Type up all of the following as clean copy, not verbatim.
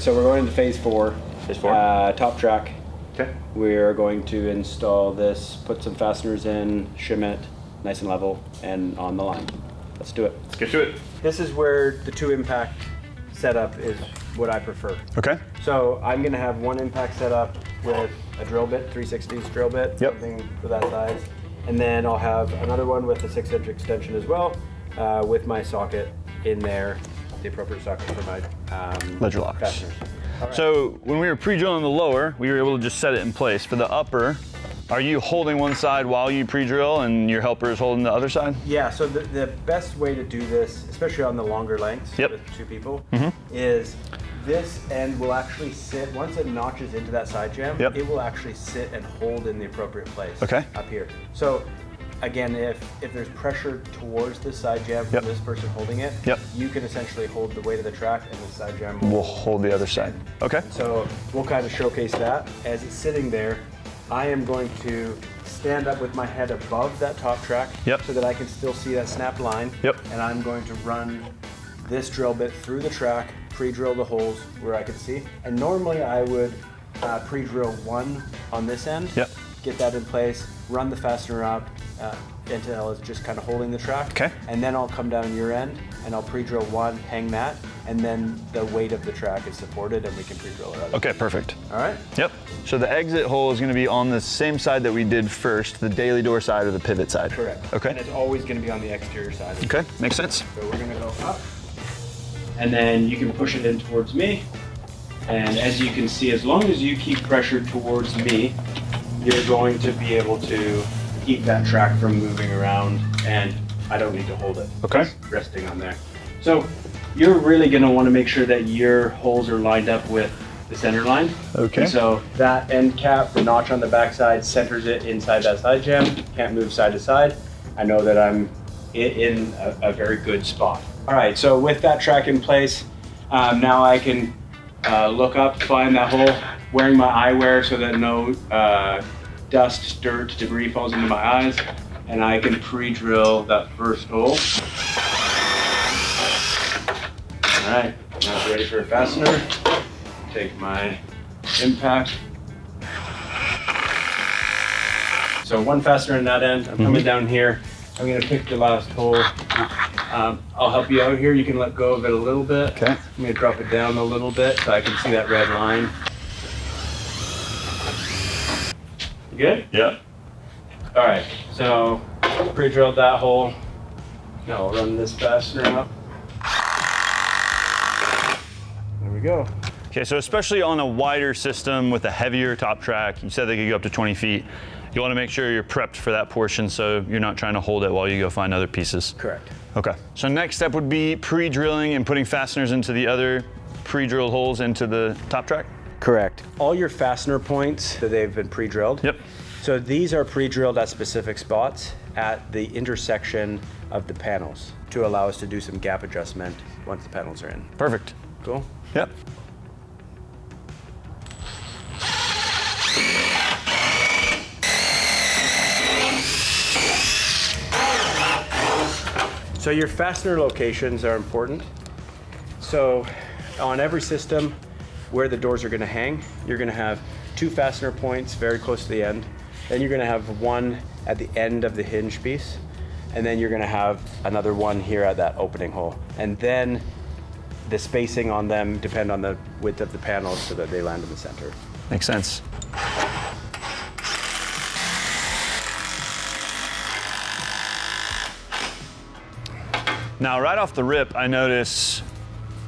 so we're going into phase 4. Phase 4? Top track. Okay. We're going to install this, put some fasteners in, shim it, nice and level, and on the line. Let's do it. Let's get to it. This is where the 2 impact setup is what I prefer. Okay. So I'm gonna have 1 impact setup with a drill bit, 3/16 drill bit, something for that size. And then I'll have another one with a 6-inch extension as well, with my socket in there, the appropriate socket for my ledger locks. fasteners. Right. So when we were pre-drilling the lower, we were able to just set it in place. For the upper, are you holding one side while you pre-drill and your helper is holding the other side? Yeah, so the best way to do this, especially on the longer lengths with 2 people, is this end will actually sit, once it notches into that side jamb, it will actually sit and hold in the appropriate place up here. So again, if there's pressure towards this side jamb from this person holding it, you can essentially hold the weight of the track and the side jamb will hold the other side. Okay. So we'll kind of showcase that. As it's sitting there, I am going to stand up with my head above that top track so that I can still see that snapped line. And I'm going to run this drill bit through the track, pre-drill the holes where I can see. And normally I would pre-drill 1 on this end, get that in place, run the fastener up until it's just kind of holding the track. And then I'll come down your end and I'll pre-drill 1, hang that, and then the weight of the track is supported and we can pre-drill it. Okay, perfect. All right? Yep. So the exit hole is going to be on the same side that we did first, the daily door side or the pivot side? Correct. Okay. And it's always going to be on the exterior side. Okay, makes sense. So we're going to go up, and then you can push it in towards me. And as you can see, as long as you keep pressure towards me, you're going to be able to keep that track from moving around, and I don't need to hold it. Okay. It's resting on there. So you're really going to want to make sure that your holes are lined up with the center line. Okay. And so that end cap, the notch on the backside, centers it inside that side jamb. Can't move side to side. I know that I'm in a very good spot. All right, so with that track in place, now I can look up, find that hole, wearing my eyewear so that no dust, dirt, debris falls into my eyes, and I can pre-drill that first hole. All right, now it's ready for a fastener. Take my impact. So 1 fastener in that end. I'm coming down here. I'm gonna pick the last hole. I'll help you out here. You can let go of it a little bit. Okay. I'm gonna drop it down a little bit so I can see that red line. You good? Yeah. All right, so pre-drilled that hole. Now I'll run this fastener up. There we go. Okay, so especially on a wider system with a heavier top track, you said they could go up to 20 feet. You want to make sure you're prepped for that portion so you're not trying to hold it while you go find other pieces. Correct. Okay. So next step would be pre-drilling and putting fasteners into the other pre-drilled holes into the top track? Correct. All your fastener points, they've been pre-drilled. Yep. So these are pre-drilled at specific spots at the intersection of the panels to allow us to do some gap adjustment once the panels are in. Perfect. Cool? Yep. So your fastener locations are important. So on every system where the doors are going to hang, you're going to have 2 fastener points very close to the end. Then you're going to have 1 at the end of the hinge piece. And then you're going to have another 1 here at that opening hole. And then the spacing on them depend on the width of the panels so that they land in the center. Makes sense. Now, right off the rip, I notice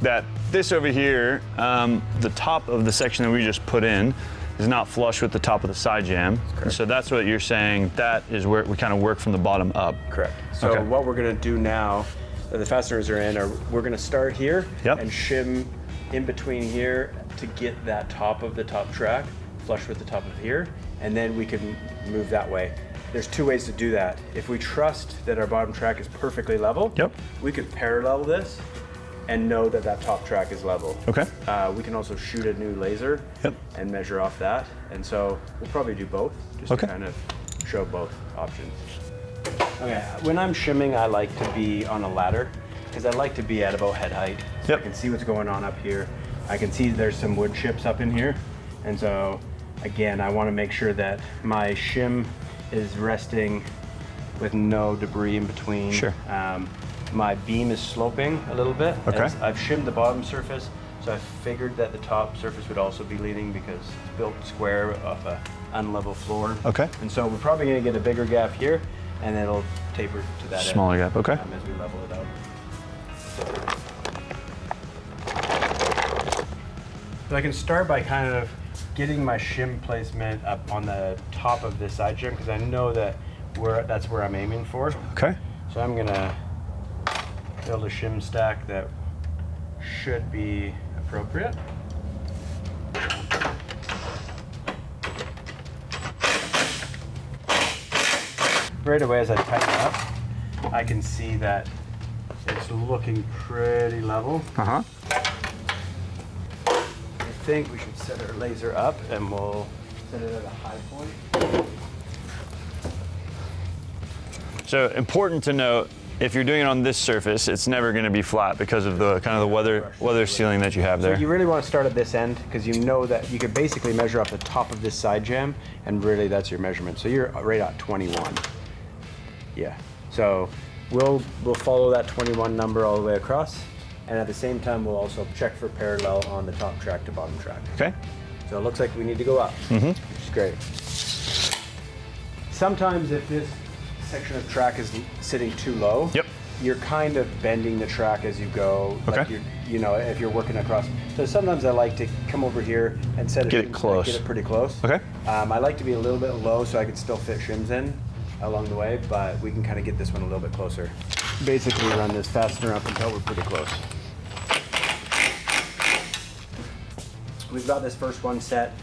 that this over here, the top of the section that we just put in is not flush with the top of the side jamb. So that's what you're saying, that is where we kind of work from the bottom up. Correct. So what we're gonna do now, that the fasteners are in, we're gonna start here and shim in between here to get that top of the top track flush with the top of here, and then we can move that way. There's 2 ways to do that. If we trust that our bottom track is perfectly level, we could parallel this and know that that top track is level. Okay. We can also shoot a new laser and measure off that. And so we'll probably do both, just to kind of show both options. Okay, when I'm shimming, I like to be on a ladder because I like to be at about head height. So I can see what's going on up here. I can see there's some wood chips up in here. And so again, I want to make sure that my shim is resting with no debris in between. Sure. My beam is sloping a little bit. Okay. I've shimmed the bottom surface, so I figured that the top surface would also be leaning because it's built square off a unlevel floor. Okay. And so we're probably going to get a bigger gap here, and then it'll taper to that Smaller end, gap, okay. as we level it out. So I can start by kind of getting my shim placement up on the top of this side shim because I know that that's where I'm aiming for. Okay. So I'm gonna build a shim stack that should be appropriate. Right away as I tighten up, I can see that it's looking pretty level. Uh-huh. I think we should set our laser up and we'll set it at a high point. So important to note, if you're doing it on this surface, it's never going to be flat because of the kind of the weather sealing that you have there. So you really want to start at this end because you know that you could basically measure off the top of this side jamb, and really that's your measurement. So you're right at 21. Yeah. So we'll follow that 21 number all the way across, and at the same time we'll also check for parallel on the top track to bottom track. Okay. So it looks like we need to go up, which is great. Sometimes if this section of track is sitting too low, you're kind of bending the track as you go. Okay. Like you know, if you're working across. So sometimes I like to come over here and set Get it close. Get it pretty close. Okay. I like to be a little bit low so I can still fit shims in along the way, but we can kind of get this one a little bit closer. Basically run this fastener up until we're pretty close. We've got this first one set.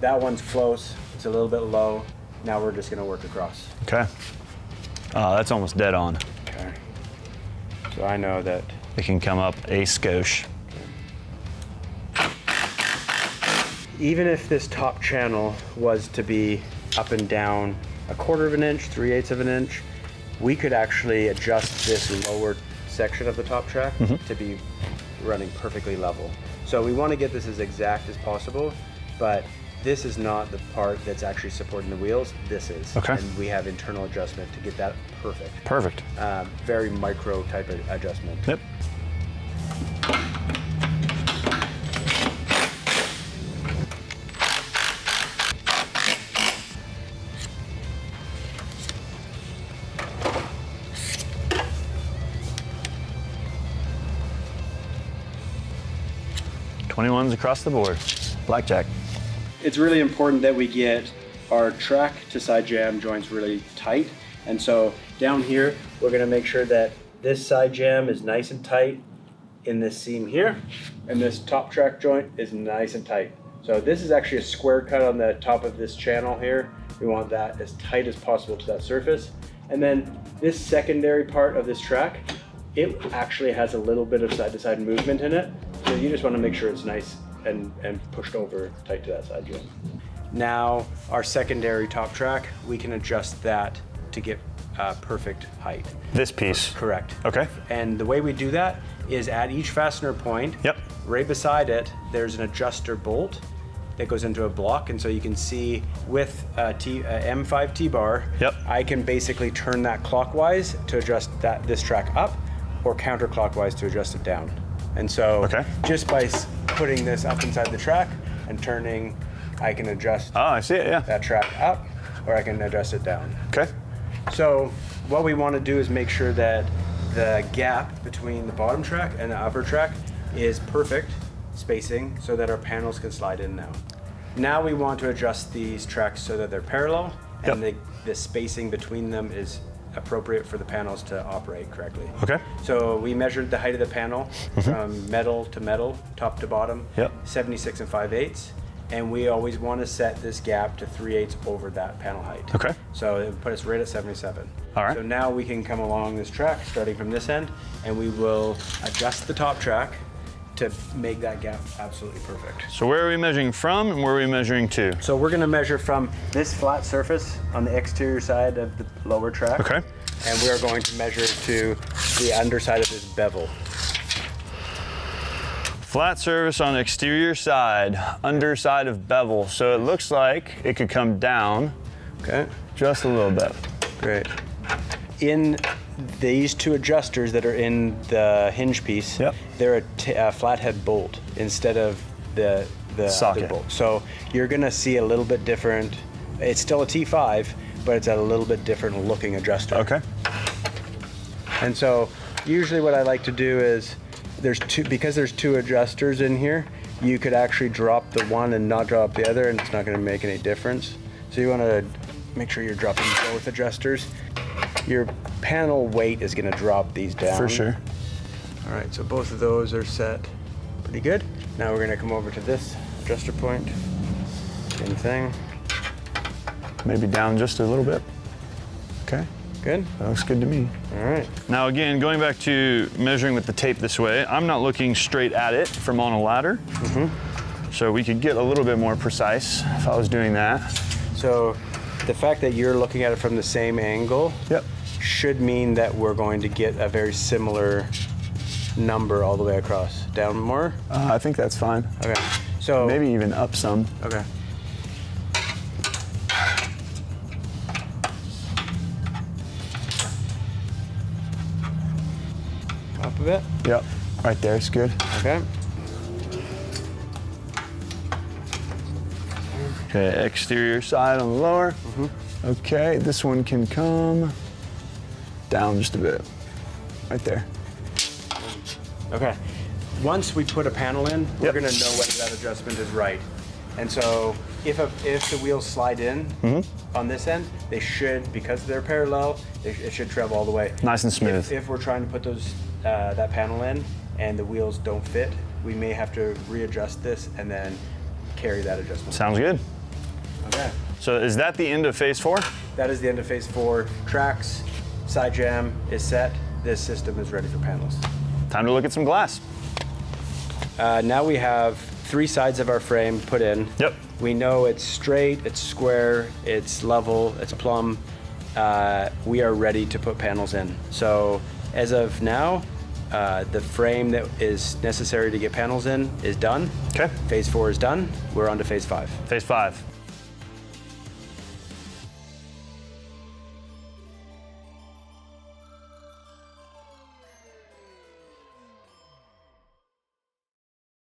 That one's close. It's a little bit low. Now we're just gonna work across. Okay. That's almost dead on. Okay. So I know that It can come up a skosh. even if this top channel was to be up and down 1/4 of an inch, 3/8 of an inch, we could actually adjust this lower section of the top track to be running perfectly level. So we want to get this as exact as possible, but this is not the part that's actually supporting the wheels. This is. Okay. And we have internal adjustment to get that perfect. Perfect. Very micro type of adjustment. Yep. '21s across the board. Blackjack. It's really important that we get our track to side jamb joints really tight. And so down here, we're gonna make sure that this side jamb is nice and tight in this seam here, and this top track joint is nice and tight. So this is actually a square cut on the top of this channel here. We want that as tight as possible to that surface. And then this secondary part of this track, it actually has a little bit of side-to-side movement in it. So you just wanna make sure it's nice and pushed over tight to that side joint. Now, our secondary top track, we can adjust that to get perfect height. This piece. Correct. Okay. And the way we do that is at each fastener point, right beside it, there's an adjuster bolt that goes into a block. And so you can see with a M5 T-bar, I can basically turn that clockwise to adjust this track up, or counterclockwise to adjust it down. And so just by putting this up inside the track and turning, I can adjust I see it, that track up, or I can adjust it down. Okay. So what we want to do is make sure that the gap between the bottom track and the upper track is perfect spacing so that our panels can slide in now. Now we want to adjust these tracks so that they're parallel and the spacing between them is appropriate for the panels to operate correctly. Okay. So we measured the height of the panel from metal to metal, top to bottom, 76 5/8. And we always want to set this gap to 3/8 over that panel height. Okay. So it would put us right at 77. All right. So now we can come along this track, starting from this end, and we will adjust the top track to make that gap absolutely perfect. So where are we measuring from and where are we measuring to? So we're gonna measure from this flat surface on the exterior side of the lower track. Okay. And we are going to measure to the underside of this bevel. Flat surface on the exterior side, underside of bevel. So it looks like it could come down just a little bit. Great. In these two adjusters that are in the hinge piece, they're a flathead bolt instead of the socket bolt. So you're gonna see a little bit different. It's still a T5, but it's a little bit different looking adjuster. Okay. And so usually what I like to do is because there's two adjusters in here, you could actually drop the one and not drop the other, and it's not gonna make any difference. So you wanna make sure you're dropping both adjusters. Your panel weight is gonna drop these down. For sure. All right, so both of those are set pretty good. Now we're gonna come over to this adjuster point. Same thing. Maybe down just a little bit. Okay. Good? That looks good to me. All right. Now again, going back to measuring with the tape this way, I'm not looking straight at it from on a ladder. So we could get a little bit more precise if I was doing that. So the fact that you're looking at it from the same angle should mean that we're going to get a very similar number all the way across. Down more? I think that's fine. Okay. So maybe even up some. Okay. Up a bit? Yep. Right there is good. Okay. Okay, exterior side on the lower. Okay, this one can come down just a bit. Right there. Okay. Once we put a panel in, we're gonna know whether that adjustment is right. And so if the wheels slide in on this end, they should, because they're parallel, it should travel all the way. Nice and smooth. If we're trying to put that panel in and the wheels don't fit, we may have to readjust this and then carry that adjustment. Sounds good. Okay. So is that the end of phase 4? That is the end of phase 4. Tracks, side jam is set. This system is ready for panels. Time to look at some glass. Now we have 3 sides of our frame put in. Yep. We know it's straight, it's square, it's level, it's plumb. We are ready to put panels in. So as of now, the frame that is necessary to get panels in is done. Okay. Phase 4 is done. We're on to phase 5. Phase 5.